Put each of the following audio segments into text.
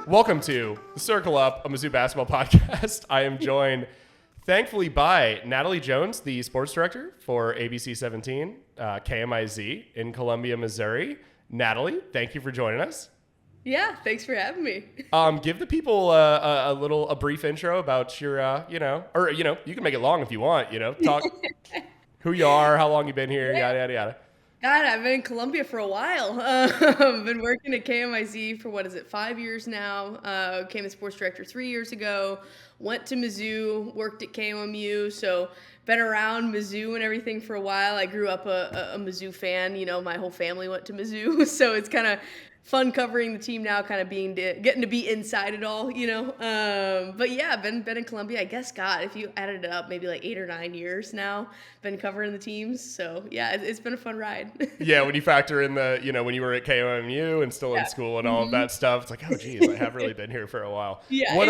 Welcome to the Circle Up, a Mizzou basketball podcast. I am joined, thankfully, by Nathalie Jones, the sports director for ABC 17, KMIZ in Columbia, Missouri. Nathalie, thank you for joining us. Yeah, thanks for having me. Give the people a brief intro about your, you can make it long if you want, talk who you are, how long you've been here, yada, yada, yada. God, I've been in Columbia for a while. I've been working at KMIZ for, 5 years now. Became a sports director 3 years ago. Went to Mizzou, worked at KMU, so been around Mizzou and everything for a while. I grew up a Mizzou fan. My whole family went to Mizzou, so it's kind of fun covering the team now, kind of getting to be inside it all, But yeah, been in Columbia, I guess, God, if you added it up, maybe like 8 or 9 years now, been covering the teams. So yeah, it's been a fun ride. Yeah, when you factor in when you were at KMU and still in school and all of that stuff, it's like, oh geez, I have really been here for a while. Yeah. What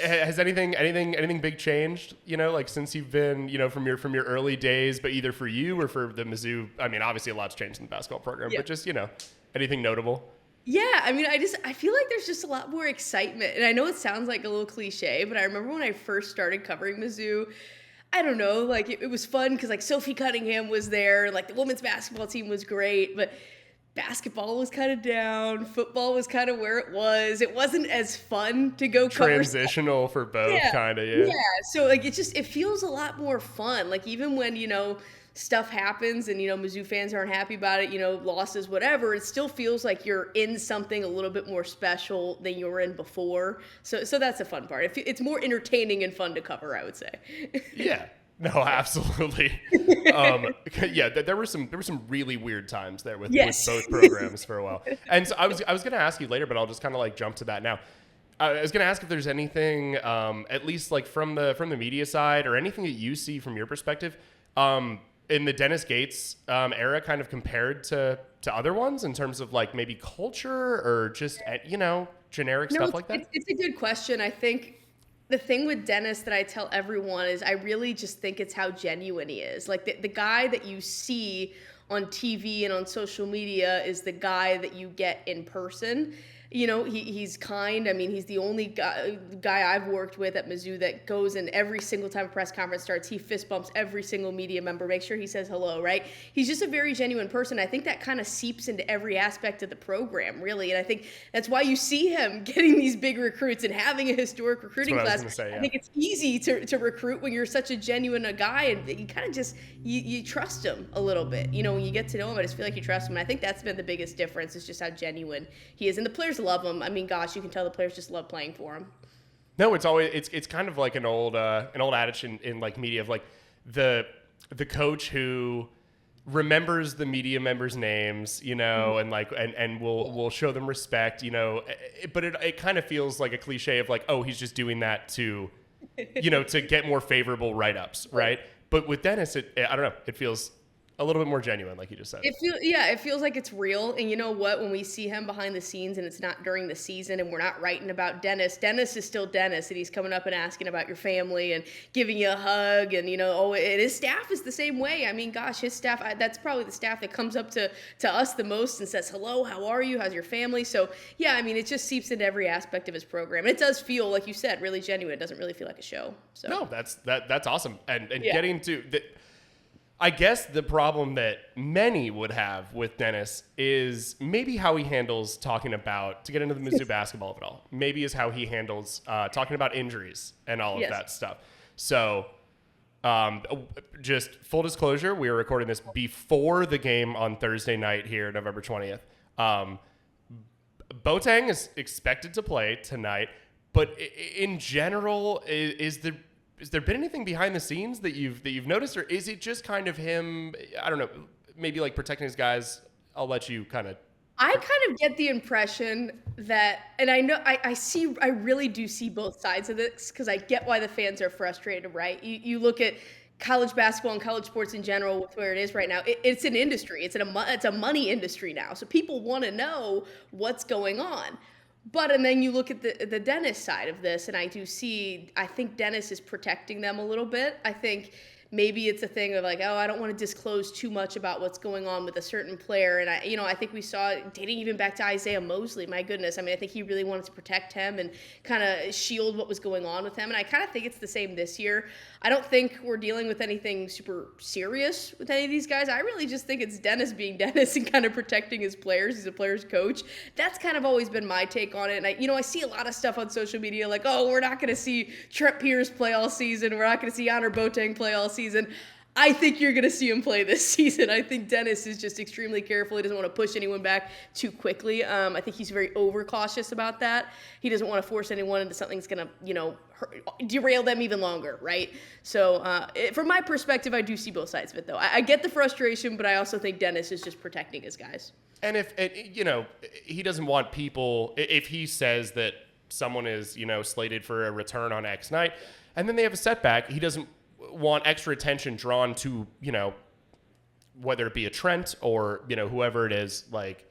has anything big changed, since you've been, from your early days, but either for you or for the Mizzou? I mean, obviously a lot's changed in the basketball program, but just, anything notable? Yeah, I mean, I feel like there's just a lot more excitement. And I know it sounds like a little cliche, but I remember when I first started covering Mizzou, I don't know, like it was fun because like Sophie Cunningham was there, like the women's basketball team was great, but basketball was kind of down. Football was kind of where it was. It wasn't as fun to go cover. Transitional for both, kind of, yeah. Yeah, so like it feels a lot more fun. Like even when, stuff happens and, Mizzou fans aren't happy about it, losses, whatever, it still feels like you're in something a little bit more special than you were in before. So that's a fun part. It's more entertaining and fun to cover, I would say. Yeah. No, absolutely. There were some really weird times there with both programs for a while. And so I was going to ask you later, but I'll just kind of like jump to that now. I was going to ask if there's anything, at least like from the media side or anything that you see from your perspective, in the Dennis Gates era, kind of compared to other ones in terms of like maybe culture or just generic stuff like that. It's a good question. I think the thing with Dennis that I tell everyone is I really just think it's how genuine he is. Like the guy that you see on TV and on social media is the guy that you get in person. He's kind. I mean, he's the only guy I've worked with at Mizzou that goes in every single time a press conference starts. He fist bumps every single media member, make sure he says hello, right? He's just a very genuine person. I think that kind of seeps into every aspect of the program, really. And I think that's why you see him getting these big recruits and having a historic recruiting class. I think it's easy to recruit when you're such a genuine guy and you kind of just, you trust him a little bit. When you get to know him, I just feel like you trust him. And I think that's been the biggest difference is just how genuine he is. And the players love him. I mean, gosh, you can tell the players just love playing for him. No, it's kind of like an old adage in like media of like the coach who remembers the media members' names, and like and will show them respect, but it kind of feels like a cliche of like, oh, he's just doing that to to get more favorable write-ups, right? But with Dennis, I don't know, it feels a little bit more genuine, like you just said. It feels like it's real. And you know what? When we see him behind the scenes and it's not during the season and we're not writing about Dennis is still Dennis, and he's coming up and asking about your family and giving you a hug. And, and his staff is the same way. I mean, gosh, his staff, that's probably the staff that comes up to us the most and says, hello, how are you? How's your family? So, yeah, I mean, it just seeps into every aspect of his program. And it does feel, like you said, really genuine. It doesn't really feel like a show. So no, that's awesome. And getting to I guess the problem that many would have with Dennis is maybe how he handles talking about, to get into the Mizzou basketball of it all, maybe is how he handles talking about injuries and all of that stuff. So just full disclosure, we are recording this before the game on Thursday night here, November 20th. Boateng is expected to play tonight, but in general, has there been anything behind the scenes that you've noticed, or is it just kind of him? I don't know, maybe like protecting his guys. I'll let you kind of. I kind of get the impression that, and I know I really do see both sides of this because I get why the fans are frustrated, right? You look at college basketball and college sports in general with where it is right now. It's an industry. It's a money industry now. So people want to know what's going on. And then you look at the Dennis side of this, and I think Dennis is protecting them a little bit. I think maybe it's a thing of like, oh, I don't want to disclose too much about what's going on with a certain player. And I think we saw it dating even back to Isaiah Mosley. My goodness. I mean, I think he really wanted to protect him and kind of shield what was going on with him. And I kind of think it's the same this year. I don't think we're dealing with anything super serious with any of these guys. I really just think it's Dennis being Dennis and kind of protecting his players. He's a player's coach. That's kind of always been my take on it. And I see a lot of stuff on social media like, oh, we're not going to see Trent Pierce play all season. We're not going to see Honor Boateng play all season. I think you're going to see him play this season. I think Dennis is just extremely careful. He doesn't want to push anyone back too quickly. I think he's very overcautious about that. He doesn't want to force anyone into something that's going to, derail them even longer, right? So from my perspective, I do see both sides of it, though. I get the frustration, but I also think Dennis is just protecting his guys. And if, he doesn't want people, if he says that someone is, slated for a return on X night, and then they have a setback, he doesn't want extra attention drawn to, whether it be a Trent or, whoever it is. Like,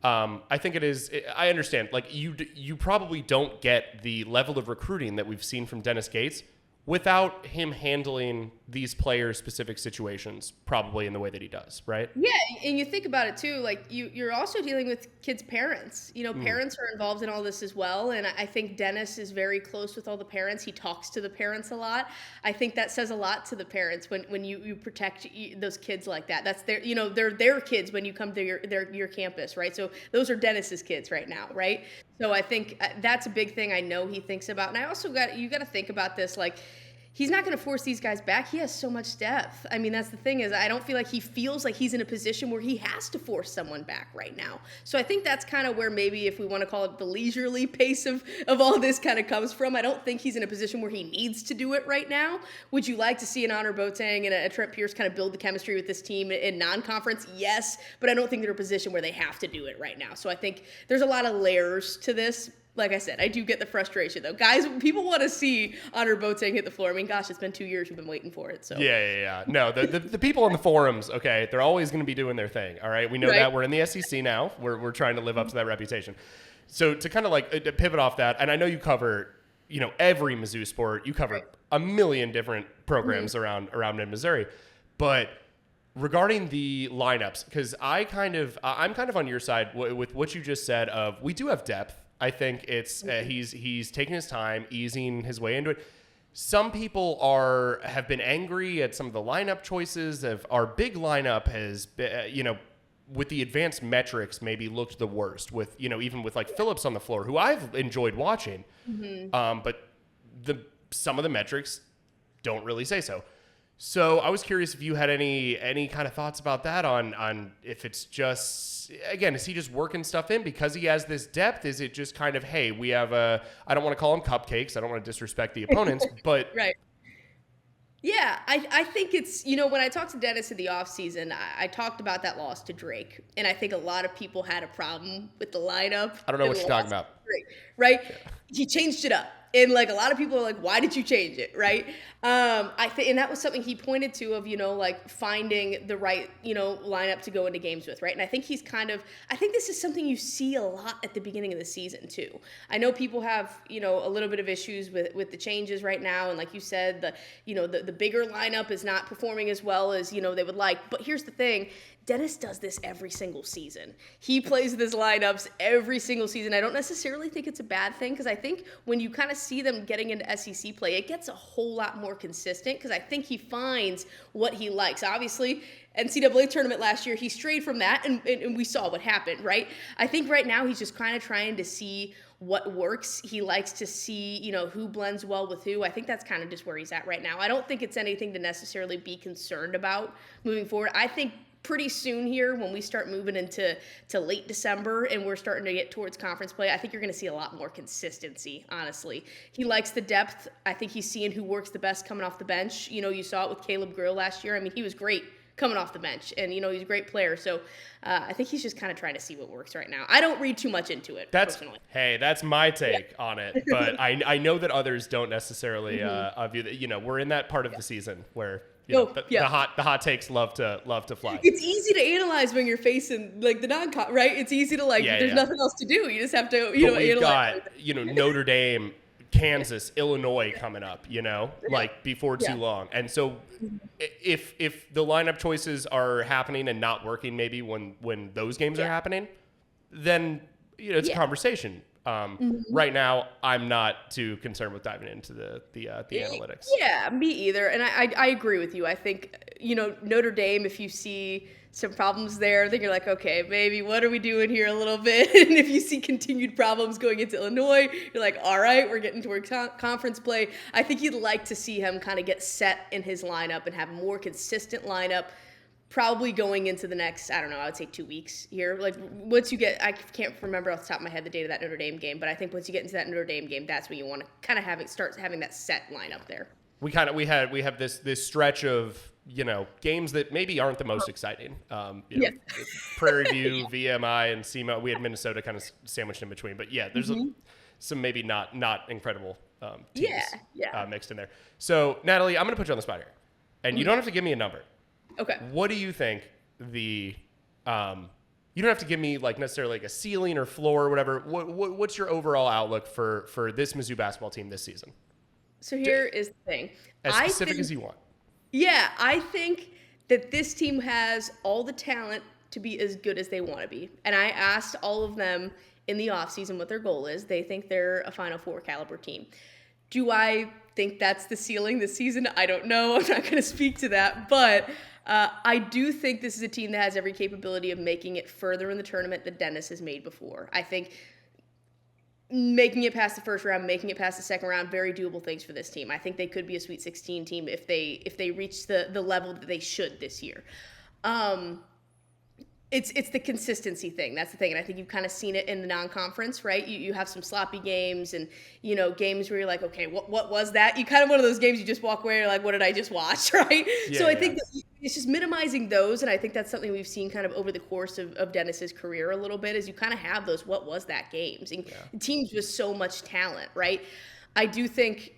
I think it is, I understand, like you probably don't get the level of recruiting that we've seen from Dennis Gates without him handling these players' specific situations probably in the way that he does, right? Yeah, and you think about it too, like you're also dealing with kids' parents. Parents are involved in all this as well, and I think Dennis is very close with all the parents. He talks to the parents a lot. I think that says a lot to the parents when you protect those kids like that. That's they're their kids when you come to your campus, right? So those are Dennis's kids right now, right? So I think that's a big thing I know he thinks about. And I also you got to think about this, like, he's not going to force these guys back. He has so much depth. I mean, that's the thing is I don't feel like he feels like he's in a position where he has to force someone back right now. So I think that's kind of where maybe if we want to call it the leisurely pace of all this kind of comes from. I don't think he's in a position where he needs to do it right now. Would you like to see an Honor Boateng and a Trent Pierce kind of build the chemistry with this team in non-conference? Yes, but I don't think they're in a position where they have to do it right now. So I think there's a lot of layers to this. Like I said, I do get the frustration, though. Guys, people want to see Honor Boateng hit the floor. I mean, gosh, it's been 2 years we've been waiting for it. So Yeah. No, the people on the forums, okay, they're always going to be doing their thing, all right? We know that. We're in the SEC now. We're trying to live up to that reputation. So to kind of like pivot off that, and I know you cover, every Mizzou sport. You cover a million different programs around Mid-Missouri. But regarding the lineups, because I'm kind of on your side with what you just said of we do have depth. I think it's he's taking his time, easing his way into it. Some people have been angry at some of the lineup choices. Our big lineup has been, with the advanced metrics, maybe looked the worst. With even with like Phillips on the floor, who I've enjoyed watching, but some of the metrics don't really say so. So I was curious if you had any kind of thoughts about that on if it's just, again, is he just working stuff in because he has this depth? Is it just kind of, hey, we have I don't want to call them cupcakes. I don't want to disrespect the opponents, but. Right. Yeah, I think it's, when I talked to Dennis in the offseason, I talked about that loss to Drake. And I think a lot of people had a problem with the lineup. I don't know what you're talking about. Drake, right? Yeah. He changed it up. And like a lot of people are like, why did you change it, right? I think, and that was something he pointed to of like finding the right lineup to go into games with, right? And I think I think this is something you see a lot at the beginning of the season too. I know people have a little bit of issues with the changes right now, and like you said, the bigger lineup is not performing as well as they would like. But here's the thing. Dennis does this every single season. He plays these lineups every single season. I don't necessarily think it's a bad thing because I think when you kind of see them getting into SEC play, it gets a whole lot more consistent because I think he finds what he likes. Obviously, NCAA tournament last year, he strayed from that, and we saw what happened, right? I think right now he's just kind of trying to see what works. He likes to see, who blends well with who. I think that's kind of just where he's at right now. I don't think it's anything to necessarily be concerned about moving forward. I think pretty soon here when we start moving into late December and we're starting to get towards conference play, I think you're going to see a lot more consistency, honestly. He likes the depth. I think he's seeing who works the best coming off the bench. You saw it with Caleb Grill last year. I mean, he was great coming off the bench, and he's a great player. So I think he's just kind of trying to see what works right now. I don't read too much into it personally. Hey, that's my take on it, but I know that others don't necessarily view that. We're in that part of the season where the hot takes love to fly. It's easy to analyze when you're facing like the non-con, right? It's easy to there's nothing else to do. You just have to But we've got Notre Dame Kansas, Illinois coming up, like before too long. And so if the lineup choices are happening and not working maybe when those games are happening, then it's a conversation. Right now, I'm not too concerned with diving into the analytics. Yeah, me either. And I agree with you. I think, Notre Dame, if you see some problems there, then you're like, okay, maybe what are we doing here a little bit? And if you see continued problems going into Illinois, you're like, all right, we're getting toward conference play. I think you'd like to see him kind of get set in his lineup and have a more consistent lineup, probably going into the next, I don't know, I would say 2 weeks here. Like once you get, I can't remember off the top of my head the date of that Notre Dame game, but I think once you get into that Notre Dame game, that's when you want to kind of start having that set lineup there. We have this stretch of, games that maybe aren't the most exciting. Prairie View, VMI, and SEMA. We had Minnesota kind of sandwiched in between, but there's some maybe not incredible teams mixed in there. So Natalie, I'm going to put you on the spot here, and you don't have to give me a number. Okay. What do you think you don't have to give me like necessarily like a ceiling or floor or whatever. What's your overall outlook for this Mizzou basketball team this season? So here is the thing. As specific as you want. Yeah, I think that this team has all the talent to be as good as they want to be. And I asked all of them in the offseason what their goal is. They think they're a Final Four caliber team. Do I think that's the ceiling this season? I don't know. I'm not going to speak to that. But I do think this is a team that has every capability of making it further in the tournament that Dennis has made before. I think making it past the first round, making it past the second round, very doable things for this team. I think they could be a Sweet 16 team if they reach the level that they should this year. It's the consistency thing. That's the thing. And I think you've kind of seen it in the non-conference, right? You have some sloppy games and, games where you're like, okay, what was that? You kind of one of those games you just walk away and you're like, what did I just watch, right? So I think that it's just minimizing those. And I think that's something we've seen kind of over the course of Dennis's career a little bit is you kind of have those what was that games. And teams with so much talent, right? I do think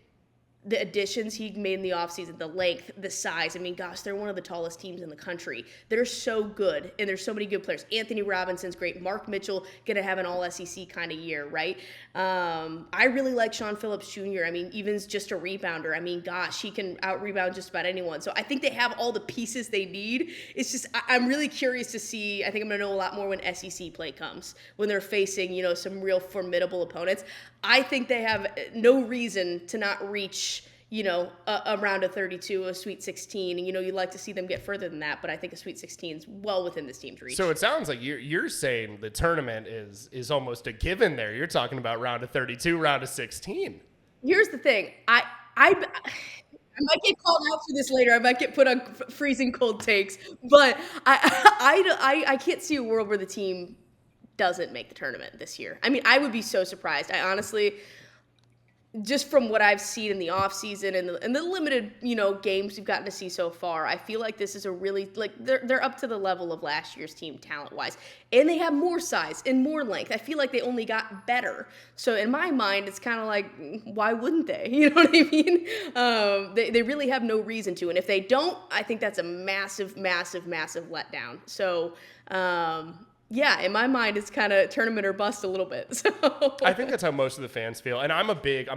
the additions he made in the offseason, the length, the size. I mean, gosh, they're one of the tallest teams in the country. They're so good, and there's so many good players. Anthony Robinson's great. Mark Mitchell going to have an all-SEC kind of year, right? I really like Sean Phillips Jr. I mean, even just a rebounder. I mean, gosh, he can out-rebound just about anyone. So I think they have all the pieces they need. It's just I'm really curious to see. I think I'm going to know a lot more when SEC play comes, when they're facing, some real formidable opponents. I think they have no reason to not reach a round of 32, a Sweet 16, and you'd like to see them get further than that, but I think a Sweet 16 is well within this team's reach. So it sounds like you're saying the tournament is almost a given there. You're talking about round of 32, round of 16. Here's the thing. I might get called out for this later. I might get put on freezing cold takes, but I can't see a world where the team doesn't make the tournament this year. I mean, I would be so surprised. I honestly, just from what I've seen in the offseason and the limited, games we've gotten to see so far, I feel like this is a really, they're up to the level of last year's team talent-wise. And they have more size and more length. I feel like they only got better. So in my mind, it's kind of like, why wouldn't they? You know what I mean? They really have no reason to. And if they don't, I think that's a massive, massive, massive letdown. So, in my mind, it's kind of tournament or bust a little bit. So I think that's how most of the fans feel. And I'm a big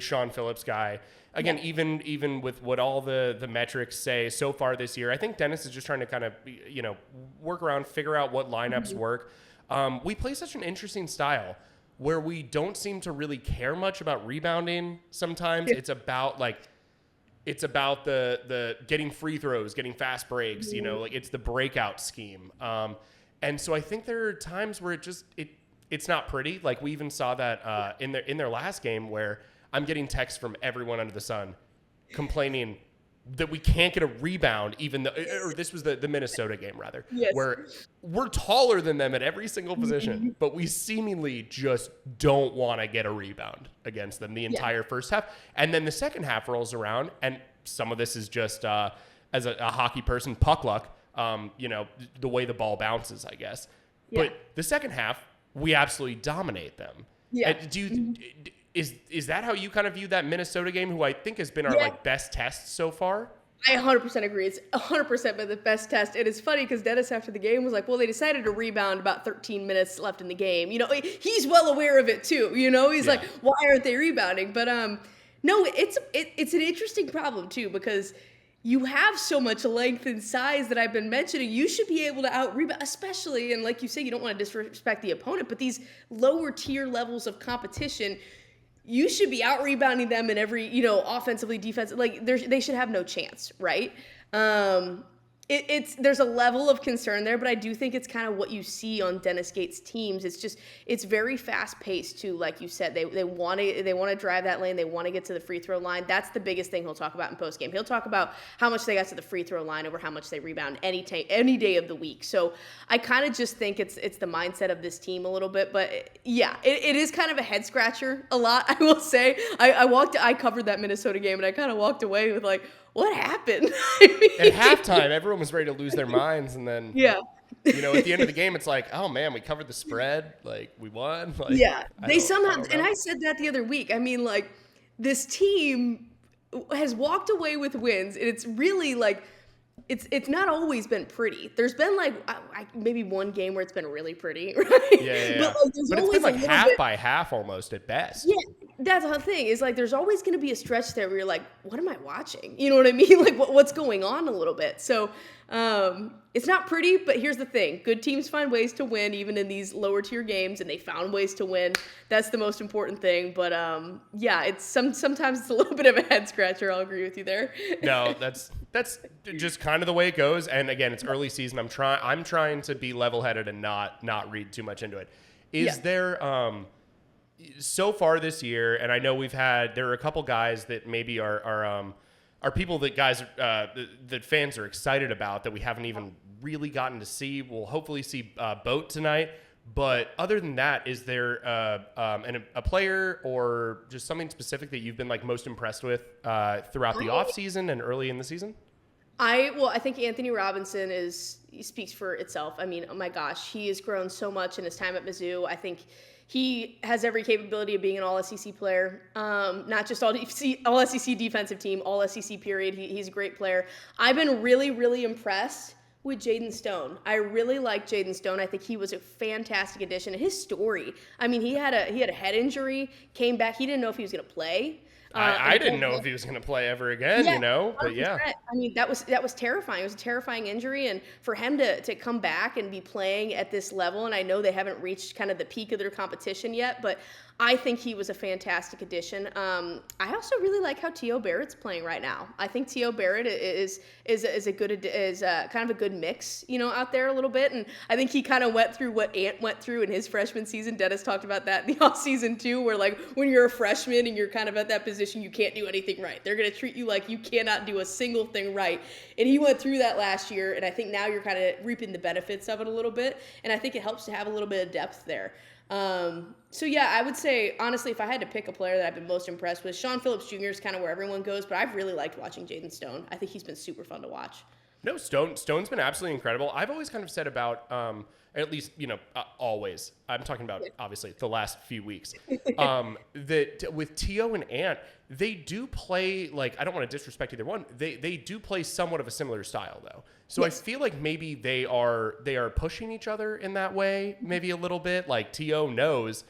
Sean Phillips guy. Again, even with what all the metrics say so far this year, I think Dennis is just trying to kind of, work around, figure out what lineups work. We play such an interesting style where we don't seem to really care much about rebounding sometimes. It's about the getting free throws, getting fast breaks, it's the breakout scheme. And so I think there are times where it's not pretty. Like we even saw that in their last game where I'm getting texts from everyone under the sun complaining that we can't get a rebound, or this was the Minnesota game rather, where we're taller than them at every single position, but we seemingly just don't want to get a rebound against them the entire first half. And then the second half rolls around, and some of this is just as a hockey person, puck luck. The way the ball bounces, I guess. Yeah. But the second half, we absolutely dominate them. Yeah. Is that how you kind of view that Minnesota game, who I think has been our best test so far? I 100% agree. It's 100% been the best test. And it's funny because Dennis after the game was like, well, they decided to rebound about 13 minutes left in the game. You know, he's well aware of it too. You know, he's like, why aren't they rebounding? But no, it's an interesting problem too, because you have so much length and size that I've been mentioning. You should be able to out-rebound, especially, and like you say, you don't want to disrespect the opponent, but these lower tier levels of competition, you should be out-rebounding them in every, you know, offensively, defensively. Like, they should have no chance, right? There's a level of concern there, but I do think it's kind of what you see on Dennis Gates' teams. It's very fast paced too. Like you said, they want to drive that lane. They want to get to the free throw line. That's the biggest thing he'll talk about in post game. He'll talk about how much they got to the free throw line over how much they rebound any day of the week. So I kind of just think it's the mindset of this team a little bit. But yeah, it is kind of a head scratcher a lot. I will say I covered that Minnesota game and I kind of walked away with like, what happened? At halftime, everyone was ready to lose their minds, and then you know, at the end of the game, it's like, oh man, we covered the spread, like we won. Like, they somehow, and I said that the other week. I mean, like this team has walked away with wins, and it's really like it's not always been pretty. There's been like maybe one game where it's been really pretty, right? Yeah. But it's been like half by half almost at best. Yeah. That's the thing is like, there's always going to be a stretch there where you're like, what am I watching? You know what I mean? Like what's going on a little bit. So it's not pretty, but here's the thing. Good teams find ways to win even in these lower tier games, and they found ways to win. That's the most important thing. But yeah, it's sometimes it's a little bit of a head scratcher. I'll agree with you there. No, that's just kind of the way it goes. And again, it's early season. I'm trying to be level headed and not read too much into it. Is there so far this year, and I know there are a couple guys that maybe are people that that fans are excited about that we haven't even really gotten to see. We'll hopefully see Boat tonight. But other than that, is there a player or just something specific that you've been like most impressed with throughout the off season and early in the season? I think Anthony Robinson speaks for itself. I mean, oh my gosh, he has grown so much in his time at Mizzou. I think he has every capability of being an all-SEC player, not just all-SEC defensive team, all-SEC period. He's a great player. I've been really, really impressed with Jaden Stone. I really like Jaden Stone. I think he was a fantastic addition. His story, I mean, he had a head injury, came back. He didn't know if he was going to play. I didn't know if he was going to play ever again, you know, but yeah. I mean, that was terrifying. It was a terrifying injury, and for him to come back and be playing at this level, and I know they haven't reached kind of the peak of their competition yet, but I think he was a fantastic addition. I also really like how T.O. Barrett's playing right now. I think T.O. Barrett is kind of a good mix, you know, out there a little bit. And I think he kind of went through what Ant went through in his freshman season. Dennis talked about that in the off season too, where like when you're a freshman and you're kind of at that position, you can't do anything right. They're going to treat you like you cannot do a single thing right. And he went through that last year. And I think now you're kind of reaping the benefits of it a little bit. And I think it helps to have a little bit of depth there. So yeah, I would say, honestly, if I had to pick a player that I've been most impressed with, Sean Phillips Jr. is kind of where everyone goes, but I've really liked watching Jaden Stone. I think he's been super fun to watch. No, Stone's been absolutely incredible. I've always kind of said about, at least, you know, always, I'm talking about, obviously, the last few weeks, that with T.O. and Ant, they do play, like, I don't want to disrespect either one, they do play somewhat of a similar style, though. So yes. I feel like maybe they are pushing each other in that way, maybe a little bit. Like, T.O. knows,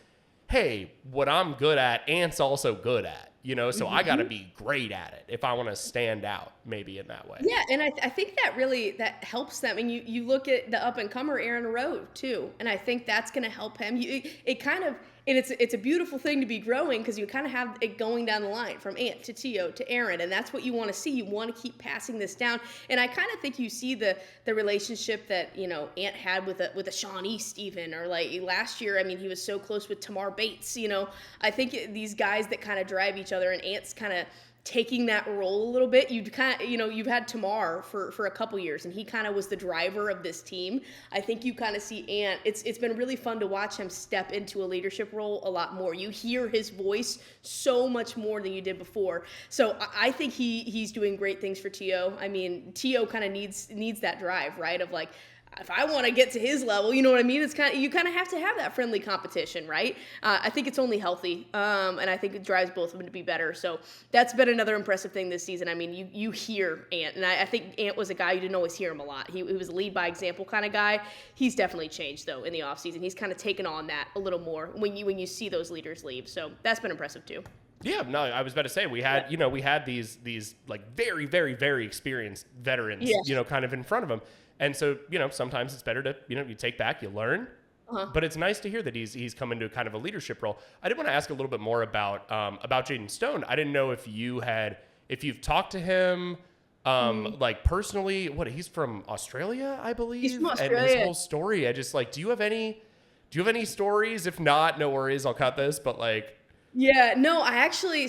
hey, what I'm good at, Ant's also good at. You know, so I got to be great at it if I want to stand out, maybe in that way. Yeah, and I think that helps them. And you look at the up and comer Aaron Rowe too, and I think that's going to help him. It's a beautiful thing to be growing because you kind of have it going down the line from Ant to T.O. to Aaron, and that's what you want to see. You want to keep passing this down, and I kind of think you see the relationship that, you know, Ant had with a Sean East even, or like last year. I mean, he was so close with Tamar Bates. You know, I think these guys that kind of drive each other, and Ant's kind of taking that role a little bit. You've had Tamar for a couple years, and he kind of was the driver of this team. I think you kind of see Ant. It's been really fun to watch him step into a leadership role a lot more. You hear his voice so much more than you did before. So I think he's doing great things for T.O. I mean, T.O. kind of needs that drive, right? Of like, if I want to get to his level, you know what I mean? It's you kind of have to have that friendly competition, right? I think it's only healthy, and I think it drives both of them to be better. So that's been another impressive thing this season. I mean, you hear Ant, and I think Ant was a guy you didn't always hear him a lot. He was a lead by example kind of guy. He's definitely changed though in the offseason. He's kind of taken on that a little more when you see those leaders leave. So that's been impressive too. Yeah, no, I was about to say we had these like very, very, very experienced veterans, kind of in front of him. And so, sometimes it's better to, you take back, you learn. But it's nice to hear that he's come into kind of a leadership role. I did want to ask a little bit more about Jayden Stone. I didn't know if you've talked to him, like personally. He's from Australia, I believe. He's from Australia. And his whole story. I just do you have any stories? If not, no worries. I'll cut this. But yeah, no, I actually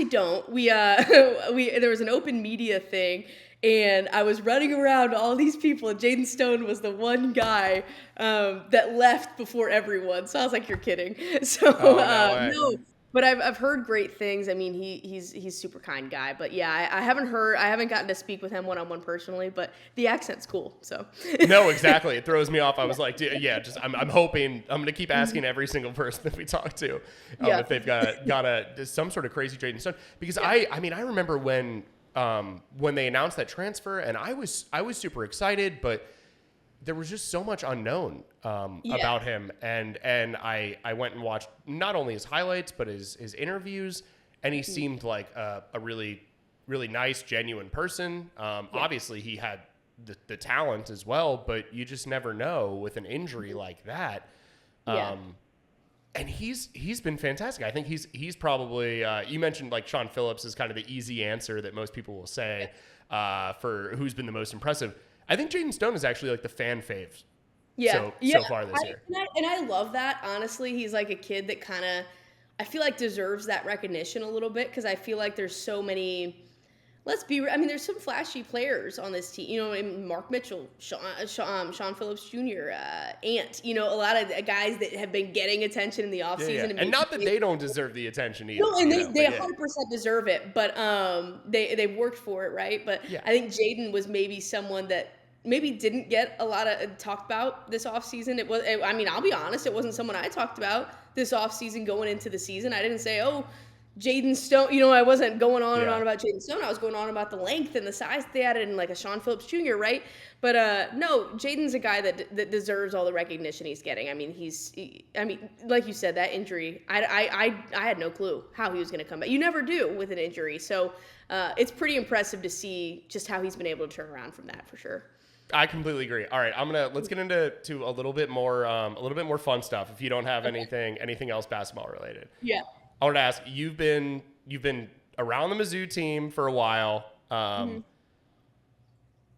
don't. We there was an open media thing. And I was running around all these people, and Jayden Stone was the one guy that left before everyone. So I was like, "You're kidding." So no, but I've heard great things. I mean, he's super kind guy. But yeah, I haven't gotten to speak with him one-on-one personally. But the accent's cool. So no, exactly. It throws me off. I was like, I'm hoping I'm gonna keep asking every single person that we talk to if they've got some sort of crazy Jayden Stone, because I remember when they announced that transfer, and I was super excited, but there was just so much unknown about him, and I went and watched not only his highlights but his interviews, and he seemed like a really, really nice, genuine person. Obviously he had the talent as well, but you just never know with an injury like that. And he's been fantastic. I think he's probably you mentioned like Sean Phillips is kind of the easy answer that most people will say for who's been the most impressive. I think Jayden Stone is actually like the fan fave. So far this year. And I love that. Honestly, he's like a kid that kind of I feel like deserves that recognition a little bit, because I feel like there's so many. There's some flashy players on this team. Mark Mitchell, Sean Phillips Jr., Ant. A lot of guys that have been getting attention in the offseason. And not that they don't deserve the attention either. No, and they 100% deserve it, but they've worked for it, right? But I think Jayden was maybe someone that maybe didn't get a lot of talked about this offseason. I'll be honest, it wasn't someone I talked about this offseason going into the season. I didn't say, Jayden Stone, I wasn't going on and on about Jayden Stone. I was going on about the length and the size they added, and like a Sean Phillips Jr., right? But no, Jayden's a guy that deserves all the recognition he's getting. I mean, like you said, that injury, I had no clue how he was going to come back. You never do with an injury, so it's pretty impressive to see just how he's been able to turn around from that, for sure. I completely agree. All right, let's get into a little bit more fun stuff. If you don't have anything else basketball related, I want to ask, you've been around the Mizzou team for a while.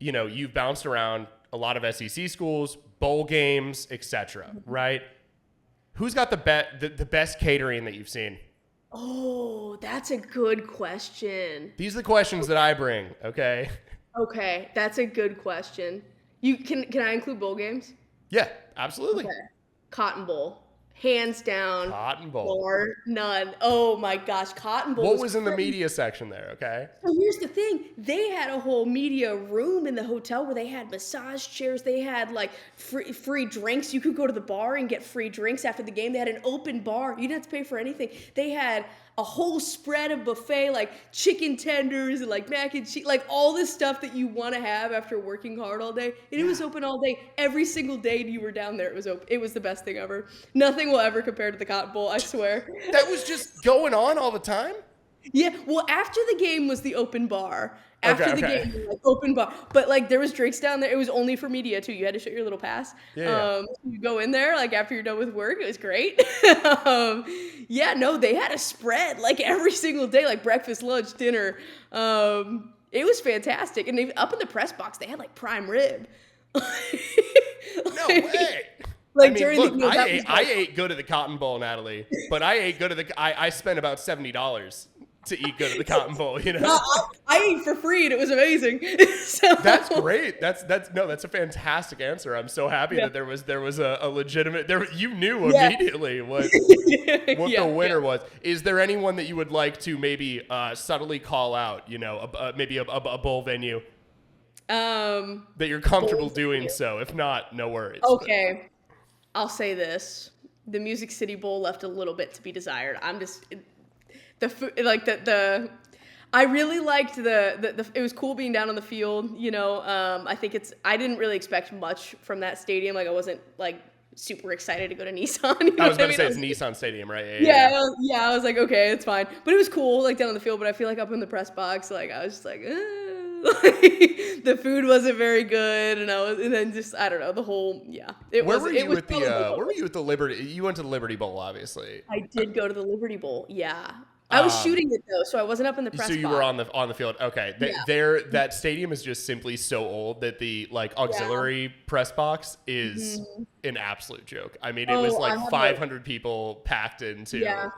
You've bounced around a lot of SEC schools, bowl games, etc. Right? Who's got the best catering that you've seen? Oh, that's a good question. These are the questions that I bring. Okay. Okay, that's a good question. Can I include bowl games? Yeah, absolutely. Okay. Cotton Bowl. Hands down. Cotton Bowl. Or none. Oh my gosh, Cotton Bowl. What was in the media section there, okay? So here's the thing. They had a whole media room in the hotel where they had massage chairs. They had like free drinks. You could go to the bar and get free drinks after the game. They had an open bar. You didn't have to pay for anything. They had a whole spread of buffet, like chicken tenders and like mac and cheese, like all this stuff that you want to have after working hard all day. And it was open all day. Every single day you were down there, it was open. It was the best thing ever. Nothing will ever compare to the Cotton Bowl, I swear. That was just going on all the time? Yeah, well, after the game was the open bar. After the game, like, open bar. But, like, there was drinks down there. It was only for media, too. You had to show your little pass. You go in there, like, after you're done with work. It was great. They had a spread, like, every single day, like, breakfast, lunch, dinner. It was fantastic. And up in the press box, they had, like, prime rib. No way. Like, I ate good at the Cotton Bowl, Natalie, but I spent about $70 to eat good at the Cotton Bowl, I ate for free and it was amazing. So. That's great. That's a fantastic answer. I'm so happy that there was a legitimate you knew immediately what the winner was. Is there anyone that you would like to maybe subtly call out, maybe a bowl venue? That you're comfortable doing so. If not, no worries. Okay. I'll say this. The Music City Bowl left a little bit to be desired. I'm just I really liked the it was cool being down on the field, you know. I didn't really expect much from that stadium. Like I wasn't like super excited to go to Nissan. You know I was about to say it's Nissan Stadium, right? Yeah. I was like, okay, it's fine. But it was cool, like down on the field. But I feel like up in the press box, like I was just like, like, the food wasn't very good, and then just I don't know the whole Where were you at the Liberty? You went to the Liberty Bowl, obviously. I did go to the Liberty Bowl. Yeah. I was shooting it though, so I wasn't up in the press box. So you were on the field. Okay. That stadium is just simply so old that the like auxiliary press box is an absolute joke. I mean, it was like 500 people packed into. Yeah.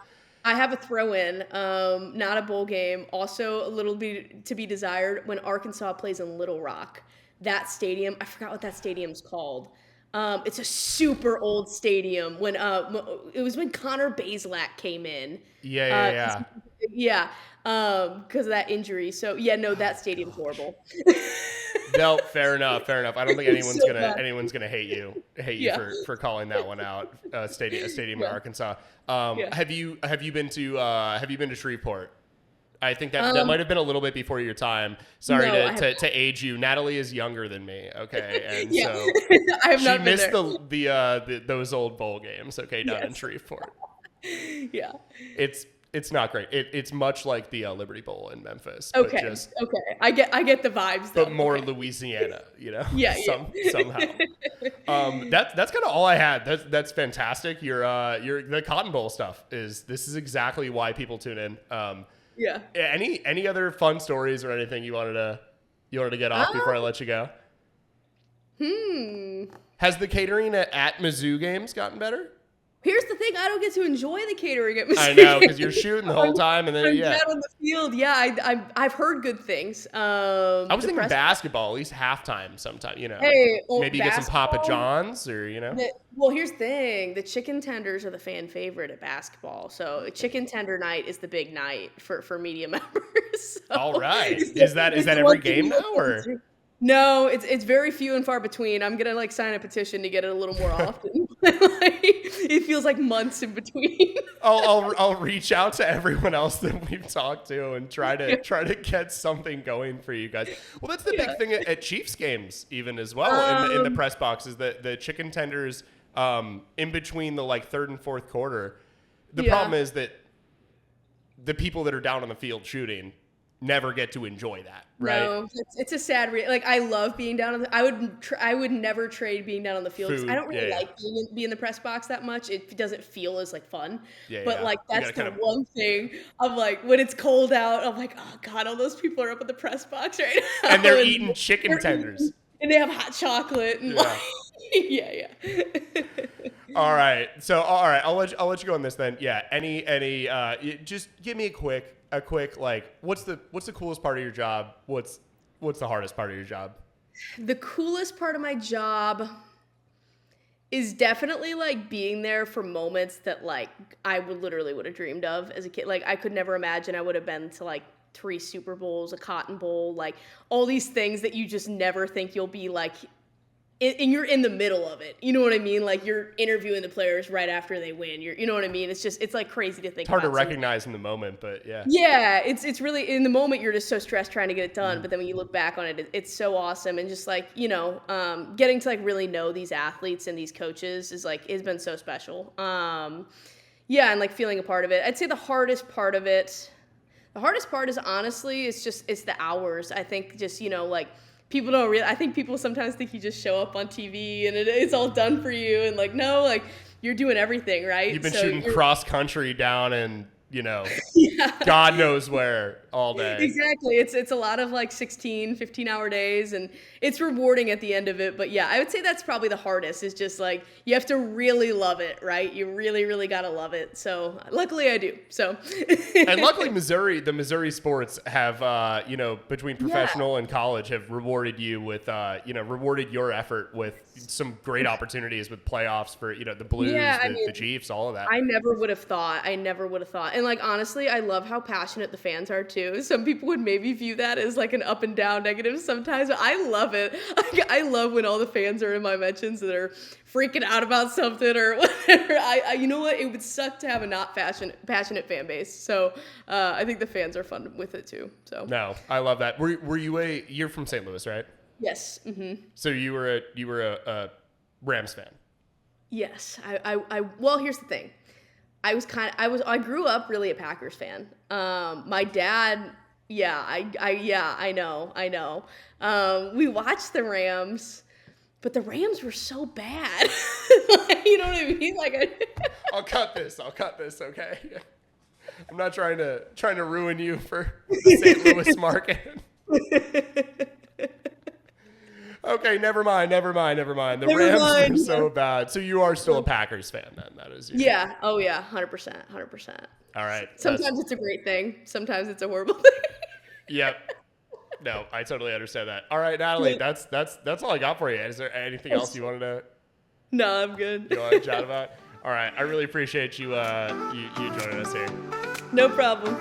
I have a throw-in, not a bowl game. Also, a little bit to be desired when Arkansas plays in Little Rock. That stadium, I forgot what that stadium's called. It's a super old stadium. When it was when Connor Bazelak came in. Yeah. Because of that injury. So that stadium's horrible. No, fair enough. I don't think anyone's gonna hate you for calling that one out. A stadium in Arkansas. Have you been to Shreveport? I think that might have been a little bit before your time. Sorry to age you. Natalie is younger than me. Okay, and so I have not been missed there. those old bowl games. Okay, down in Shreveport. Yeah, it's not great. It's much like the Liberty Bowl in Memphis. Okay. But I get the vibes. Though. But more Louisiana, you know. Somehow. That's kind of all I had. That's fantastic. Your the Cotton Bowl stuff this is exactly why people tune in. Any other fun stories or anything you wanted to get off before I let you go? Has the catering at Mizzou games gotten better? Here's the thing: I don't get to enjoy the catering at Mizzou. I know, because you're shooting the whole time, and then I'm out on the field. Yeah, I've heard good things. I was thinking basketball, at least halftime sometime. You know, maybe get some Papa John's, or you know. Well, here's the thing: the chicken tenders are the fan favorite at basketball. So chicken tender night is the big night for media members. So all right, is that every game now, or? No, it's very few and far between. I'm gonna sign a petition to get it a little more often. It feels like months in between. I'll reach out to everyone else that we've talked to and try to get something going for you guys. Well, that's the big thing at Chiefs games, even as well in the press box, is that the chicken tenders in between the third and fourth quarter. The problem is that the people that are down on the field shooting never get to enjoy that, right? No, it's a sad I love being down on the I would never trade being down on the field because I don't really like being in the press box that much. It doesn't feel as fun. That's the one thing I'm when it's cold out, I'm oh god, all those people are up in the press box right now. And they're eating chicken tenders. And they have hot chocolate and All right. I'll let you go on this then. Yeah. Any just give me a quick what's the coolest part of your job? What's the hardest part of your job? The coolest part of my job is definitely being there for moments that I would have dreamed of as a kid. I could never imagine I would have been to 3 Super Bowls, a Cotton Bowl, all these things that you just never think you'll be and you're in the middle of it. You know what I mean? You're interviewing the players right after they win. You know what I mean? It's crazy to think. It's hard to recognize in the moment, but yeah. Yeah, it's really in the moment you're just so stressed trying to get it done, but then when you look back on it, it's so awesome, and just getting to really know these athletes and these coaches is has been so special. And feeling a part of it. I'd say the hardest part of it. The hardest part is honestly it's the hours. I think just people don't really. I think people sometimes think you just show up on TV and it's all done for you, and no, you're doing everything, right? You've been shooting cross country down and God knows where all day. Exactly. It's a lot of 16, 15-hour days, and it's rewarding at the end of it. But yeah, I would say that's probably the hardest is just you have to really love it, right? You really, really got to love it. So luckily I do. So. And luckily the Missouri sports have, between professional and college have rewarded you with, rewarded your effort with some great opportunities with playoffs for, the Blues, the Chiefs, all of that. I never would have thought. And And like, honestly, I love how passionate the fans are too. Some people would maybe view that as like an up and down negative sometimes, but I love it. I love when all the fans are in my mentions that are freaking out about something or whatever. You know what? It would suck to have a not passionate fan base. So I think the fans are fun with it too. So no, I love that. Were you you're from St. Louis, right? Yes. Mm-hmm. So you were a Rams fan. Yes. Well, here's the thing. I grew up really a Packers fan. My dad, I know. We watched the Rams, but the Rams were so bad. You know what I mean? I'll cut this, okay? I'm not trying to ruin you for the St. Louis market. Okay, never mind. The Rams are so bad. So you are still a Packers fan then? That is you. Yeah. Oh yeah. 100%. All right. Sometimes it's a great thing. Sometimes it's a horrible thing. Yep. No, I totally understand that. All right, Natalie, that's all I got for you. Is there anything else you wanted to? No, I'm good. You want to chat about? All right, I really appreciate you joining us here. No problem.